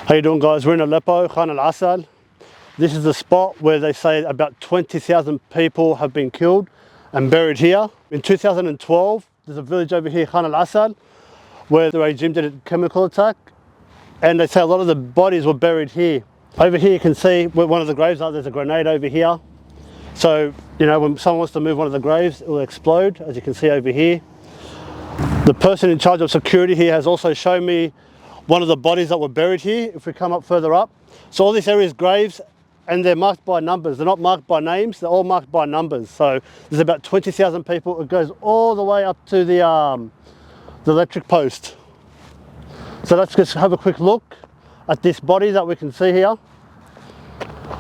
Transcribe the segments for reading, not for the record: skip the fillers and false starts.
How you doing, guys? We're in Aleppo, al-Assad. This is the spot where they say about 20,000 people have been killed and buried here. In 2012, there's a village over here, al-Assad, where the regime did a chemical attack, and they say a lot of the bodies were buried here. Over here you can see where one of the graves are. There's a grenade over here. So, you know, when someone wants to move one of the graves, it will explode, as you can see over here. The person in charge of security here has also shown me one of the bodies that were buried here, if we come up further up. So all this area is graves, and they're marked by numbers. They're not marked by names, they're all marked by numbers. So there's about 20,000 people. It goes all the way up to the electric post. So let's just have a quick look at this body that we can see here.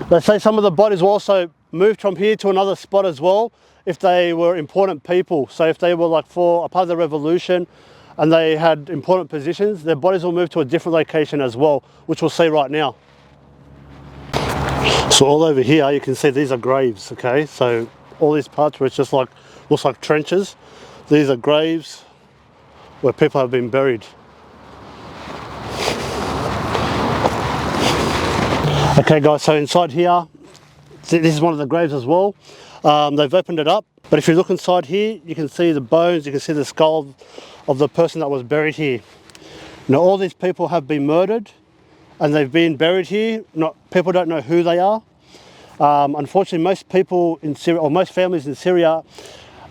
They say some of the bodies were also moved from here to another spot as well, if they were important people. So if they were like for a part of the revolution and they had important positions, their bodies will move to a different location as well, which we'll see right now. So all over here you can see these are graves, okay? So all these parts where it's just like, looks like trenches, these are graves where people have been buried. Okay guys, so inside here, this is one of the graves as well. They've opened it up, but if you look inside here, you can see the bones, you can see the skull of the person that was buried here. Now all these people have been murdered and they've been buried here. People don't know who they are. Unfortunately, most people in Syria, or most families in Syria,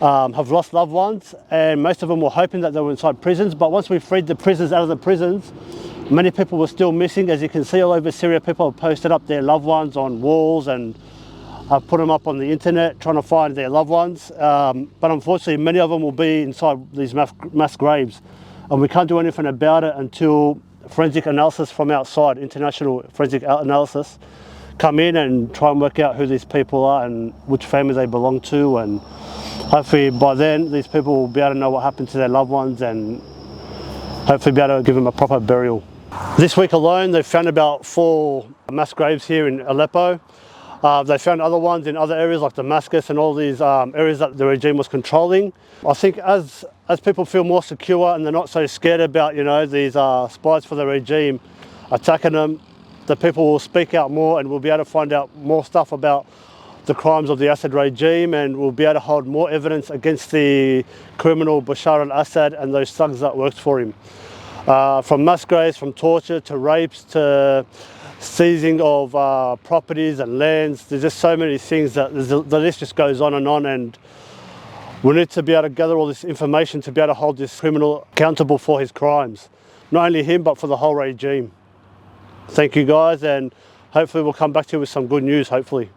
have lost loved ones, and most of them were hoping that they were inside prisons. But once we freed the prisoners out of the prisons, many people were still missing. As you can see all over Syria, people have posted up their loved ones on walls and have put them up on the internet trying to find their loved ones. But unfortunately, many of them will be inside these mass graves, and we can't do anything about it until forensic analysis from outside, international forensic analysis, come in and try and work out who these people are and which families they belong to, and hopefully by then these people will be able to know what happened to their loved ones and hopefully be able to give them a proper burial. This week alone they've found about 4 mass graves here in Aleppo. They found other ones in other areas like Damascus and all these areas that the regime was controlling. I think as people feel more secure and they're not so scared about, you know, these spies for the regime attacking them, the people will speak out more and we'll be able to find out more stuff about the crimes of the Assad regime, and we'll be able to hold more evidence against the criminal Bashar al-Assad and those thugs that worked for him. From mass graves, from torture to rapes to seizing of properties and lands, there's just so many things that the list just goes on, and we need to be able to gather all this information to be able to hold this criminal accountable for his crimes. Not only him, but for the whole regime. Thank you guys, and hopefully we'll come back to you with some good news, hopefully.